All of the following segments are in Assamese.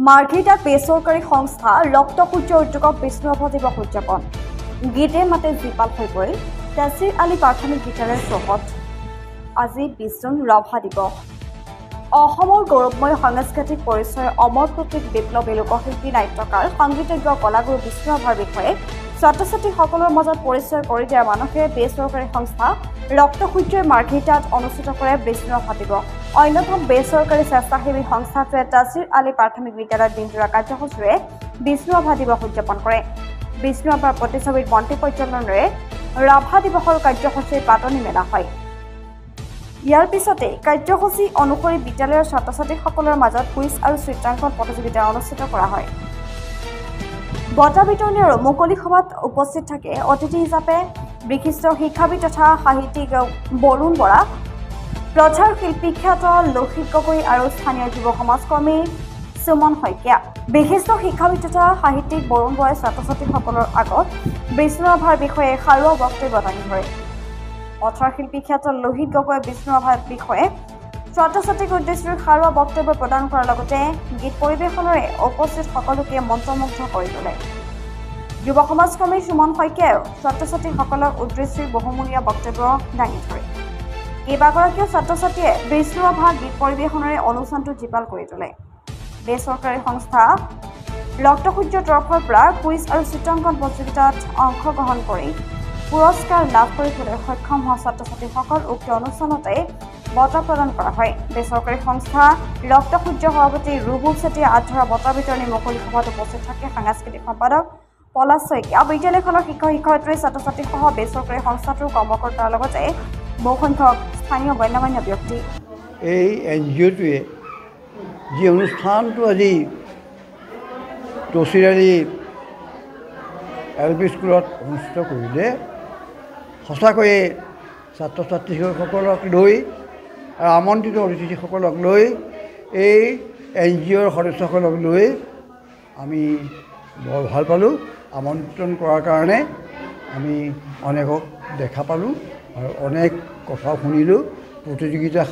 মাৰ্ঘেৰিটাত বেচৰকাৰী সংস্থা ৰক্তসূৰ্য উদ্যোগক বিষ্ণুৰাভা দিৱস উদযাপন গীতে মাতে জীপাল হৈ পৰিল তাছিৰ আলী প্ৰাথমিক বিদ্যালয়ৰ চৌহদ আজি 20 জুন ৰাভা দিৱস অসমৰ গৌৰৱময় সাংস্কৃতিক পৰিচয় অমৰ প্ৰতীক বিপ্লৱী লোকশিল্পী নাট্যকাৰ সংগীতজ্ঞ কলাগুৰু বিষ্ণুৰাভাৰ বিষয়ে ছাত্ৰ-ছাত্ৰীসকলৰ মাজত পৰিচয় কৰি দিয়াৰ মানসে বেচৰকাৰী সংস্থা ৰক্তসূৰ্যই মাৰ্ঘেৰিটাত অনুষ্ঠিত কৰে বিষ্ণুৰাভা দিৱস অন্যতম বেচৰকাৰী স্বেচ্ছাসেৱী সংস্থাটোৱে তাছিৰ আলী প্ৰাথমিক বিদ্যালয়ত দিনজোৰা কাৰ্যসূচীৰে বিষ্ণুৰাভা দিৱস উদযাপন কৰে বিষ্ণুৰাভাৰ প্ৰতিচ্ছবিত বন্তি প্ৰজ্বলনেৰে ৰাভা দিৱসৰ কাৰ্যসূচীৰ পাতনি মেলা হয় ইয়াৰ পিছতে কাৰ্যসূচী অনুসৰি বিদ্যালয়ৰ ছাত্ৰ-ছাত্ৰীসকলৰ মাজত কুইজ আৰু চিত্ৰাংকন প্ৰতিযোগিতা অনুষ্ঠিত কৰা হয় বঁটা বিতৰণী আৰু মুকলি সভাত উপস্থিত থাকে অতিথি হিচাপে বিশিষ্ট শিক্ষাবিদ তথা সাহিত্যিক বৰুণ বৰা প্ৰচাৰ শিল্পী খ্যাত লৌহিত গগৈ আৰু স্থানীয় যুৱ সমাজকৰ্মী সুমন শইকীয়া বিশিষ্ট শিক্ষাবিদ তথা সাহিত্যিক বৰুণ বৰাই ছাত্ৰ-ছাত্ৰীসকলৰ আগত বিষ্ণুৰাভাৰ বিষয়ে সাৰুৱা বক্তব্য দাঙি ধৰে প্ৰচাৰ শিল্পী খ্যাত লৌহিত গগৈ বিষ্ণুৰাভাৰ বিষয়ে ছাত্ৰ-ছাত্ৰীক উদ্দেশ্যি সাৰুৱা বক্তব্য প্ৰদান কৰাৰ লগতে গীত পৰিৱেশনেৰে উপস্থিত সকলোকে মন্ত্ৰমুগ্ধ কৰি তোলে যুৱ সমাজকৰ্মী সুমন শইকীয়াও ছাত্ৰ-ছাত্ৰীসকলৰ উদ্দেশ্যি বহুমূলীয়া বক্তব্য দাঙি ধৰে কেইবাগৰাকীও ছাত্ৰ-ছাত্ৰীয়ে বিষ্ণুৰাভা গীত পৰিৱেশনেৰে অনুষ্ঠানটো জীপাল কৰি তোলে বেচৰকাৰী সংস্থা ৰক্তসূৰ্যৰ তৰফৰ পৰা কুইজ আৰু চিত্ৰাংকন প্ৰতিযোগিতাত অংশগ্ৰহণ কৰি পুৰস্কাৰ লাভ কৰিবলৈ সক্ষম হোৱা ছাত্ৰ-ছাত্ৰীসকল উক্ত অনুষ্ঠানতে বঁটা প্ৰদান কৰা হয় বেচৰকাৰী সংস্থা ৰক্তসূৰ্য সভাপতি ৰুবুল চেতিয়াই আধৰা বঁটা বিতৰণী মুকলি সভাত উপস্থিত থাকে সাংস্কৃতিক সম্পাদক পলাশ শইকীয়া বিদ্যালয়খনৰ শিক্ষক-শিক্ষয়িত্ৰী ছাত্ৰ-ছাত্ৰীসহ বেচৰকাৰী সংস্থাটোৰ কৰ্মকৰ্তাৰ লগতে বহুসংখ্যক স্থানীয় গণ্যমান্য ব্যক্তি এই এনজিঅ'টোৱে যি অনুষ্ঠানটো আজি তছিৰ আলী LP স্কুলত অনুষ্ঠিত কৰিলে সঁচাকৈয়ে ছাত্ৰ-ছাত্ৰীসকলক লৈ আৰু আমন্ত্ৰিত অতিথিসকলক লৈ এই এনজিঅ'ৰ সদস্যসকলক লৈ আমি বৰ ভাল পালোঁ আমন্ত্ৰণ কৰাৰ কাৰণে আমি অনেকক দেখা পালোঁ আৰু অনেক কথাও শুনিলোঁ প্ৰতিযোগিতাত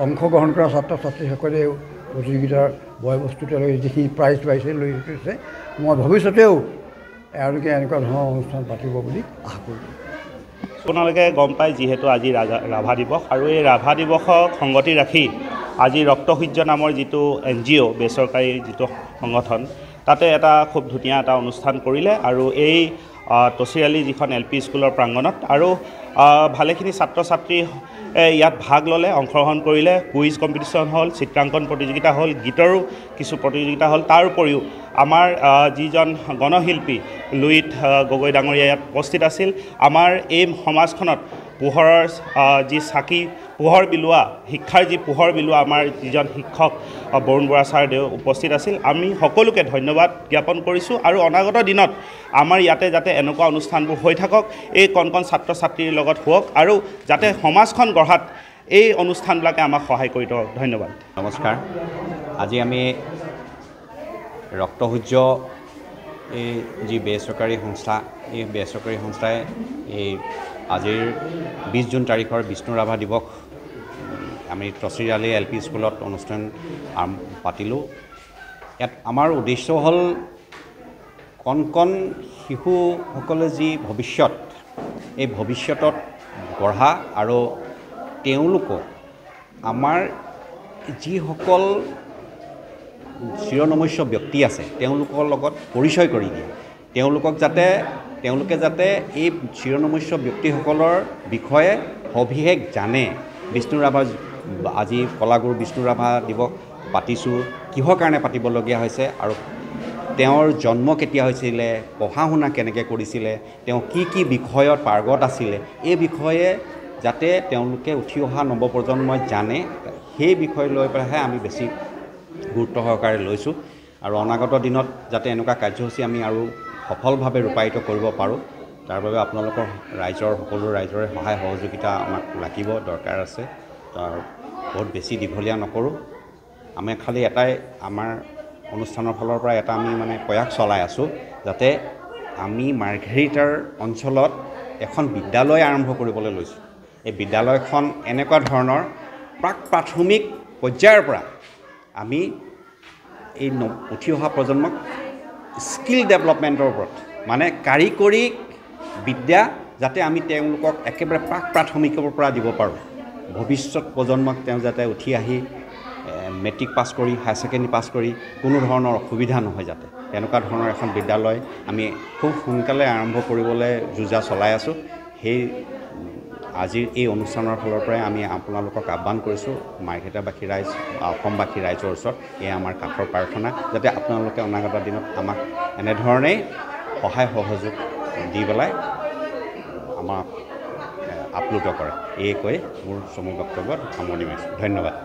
অংশগ্ৰহণ কৰা ছাত্ৰ-ছাত্ৰীসকলেও প্ৰতিযোগিতাৰ বয়বস্তুটোলৈ যিখিনি প্ৰাইজ পাইছে লৈ গৈছে মই ভৱিষ্যতেও এওঁলোকে এনেকুৱা ধৰণৰ অনুষ্ঠান পাতিব বুলি আশা কৰোঁ আপোনালোকে গম পায় যিহেতু আজি ৰাভা দিৱস আৰু এই ৰাভা দিৱসক সংগতি ৰাখি আজি ৰক্তসূৰ্য নামৰ যিটো NGO বেচৰকাৰী যিটো সংগঠন তাতে এটা খুব ধুনীয়া এটা অনুষ্ঠান কৰিলে আৰু এই তছিৰ আলী যিখন LP স্কুলৰ প্ৰাংগণত আৰু ভালেখিনি ছাত্ৰ-ছাত্ৰী ইয়াত ভাগ ল'লে অংশগ্ৰহণ কৰিলে কুইজ কম্পিটিশ্যন হ'ল চিত্ৰাংকন প্ৰতিযোগিতা হ'ল গীতৰো কিছু প্ৰতিযোগিতা হ'ল তাৰ উপৰিও আমাৰ যিজন গণশিল্পী লুইত গগৈ ডাঙৰীয়া ইয়াত উপস্থিত আছিল আমাৰ এই সমাজখনত পোহৰৰ যি চাকি পোহৰ বিলোৱা শিক্ষাৰ যি পোহৰ বিলোৱা আমাৰ যিজন শিক্ষক বৰুণ বৰা ছাৰদেউ উপস্থিত আছিল আমি সকলোকে ধন্যবাদ জ্ঞাপন কৰিছোঁ আৰু অনাগত দিনত আমাৰ ইয়াতে যাতে এনেকুৱা অনুষ্ঠানবোৰ হৈ থাকক এই কণ ছাত্ৰ-ছাত্ৰীৰ লগত হওক আৰু যাতে সমাজখন গঢ়াত এই অনুষ্ঠানবিলাকে আমাক সহায় কৰি দিয়ক ধন্যবাদ নমস্কাৰ আজি আমি ৰক্তসূৰ্য এই যি বেচৰকাৰী সংস্থা এই বেচৰকাৰী সংস্থাই এই আজিৰ 20 জুন তাৰিখৰ বিষ্ণুৰাভা দিৱস আমি তছিৰ আলী LP স্কুলত অনুষ্ঠান পাতিলোঁ ইয়াত আমাৰ উদ্দেশ্য হ'ল কণ শিশুসকলে যি ভৱিষ্যত এই ভৱিষ্যতত গঢ়া আৰু তেওঁলোকক আমাৰ যিসকল চিৰনমস্য ব্যক্তি আছে তেওঁলোকৰ লগত পৰিচয় কৰি দিয়ে তেওঁলোকে যাতে এই চিৰনমস্য ব্যক্তিসকলৰ বিষয়ে সবিশেষ জানে বিষ্ণুৰাভা আজি কলাগুৰু বিষ্ণুৰাভা দিৱস পাতিছোঁ কিহৰ কাৰণে পাতিবলগীয়া হৈছে আৰু তেওঁৰ জন্ম কেতিয়া হৈছিলে পঢ়া শুনা কেনেকৈ কৰিছিলে তেওঁ কি বিষয়ত পাৰ্গত আছিলে এই বিষয়ে যাতে তেওঁলোকে উঠি অহা নৱপ্ৰজন্মই জানে সেই বিষয় লৈ পেলাইহে আমি বেছি গুৰুত্ব সহকাৰে লৈছোঁ আৰু অনাগত দিনত যাতে এনেকুৱা কাৰ্যসূচী আমি আৰু সফলভাৱে ৰূপায়িত কৰিব পাৰোঁ তাৰ বাবে আপোনালোকৰ সকলো ৰাইজৰে সহায় সহযোগিতা আমাক লাগিব দৰকাৰ আছে তাৰ বহুত বেছি দীঘলীয়া নকৰোঁ আমি খালি এটাই আমাৰ অনুষ্ঠানৰ ফালৰ পৰা এটা আমি মানে প্ৰয়াস চলাই আছোঁ যাতে আমি মাৰ্ঘেৰিটাৰ অঞ্চলত এখন বিদ্যালয় আৰম্ভ কৰিবলৈ লৈছোঁ এই বিদ্যালয়খন এনেকুৱা ধৰণৰ প্ৰাক প্ৰাথমিক পৰ্যায়ৰ পৰা আমি এই উঠি অহা প্ৰজন্মক স্কিল ডেভেলপমেণ্টৰ ওপৰত মানে কাৰিকৰী বিদ্যা যাতে আমি তেওঁলোকক একেবাৰে প্ৰাথমিকৰ পৰা দিব পাৰোঁ ভৱিষ্যত প্ৰজন্মক তেওঁ যাতে উঠি আহি মেট্ৰিক পাছ কৰি হায়াৰ ছেকেণ্ডেৰী পাছ কৰি কোনো ধৰণৰ অসুবিধা নহয় যাতে তেনেকুৱা ধৰণৰ এখন বিদ্যালয় আমি খুব সোনকালে আৰম্ভ কৰিবলৈ যোজা চলাই আছোঁ সেই আজিৰ এই অনুষ্ঠানৰ ফালৰ পৰাই আমি আপোনালোকক আহ্বান কৰিছোঁ মাৰ্ঘেৰিটাবাসী ৰাইজ অসমবাসী ৰাইজৰ ওচৰত এয়া আমাৰ কাঠৰ প্ৰাৰ্থনা যাতে আপোনালোকে অনাগত দিনত আমাক এনেধৰণেই সহায় সহযোগ দি পেলাই আমাক আপ্লুত কৰে এই কৈ মোৰ চমু বক্তব্যত সামৰণি মাৰিছোঁ ধন্যবাদ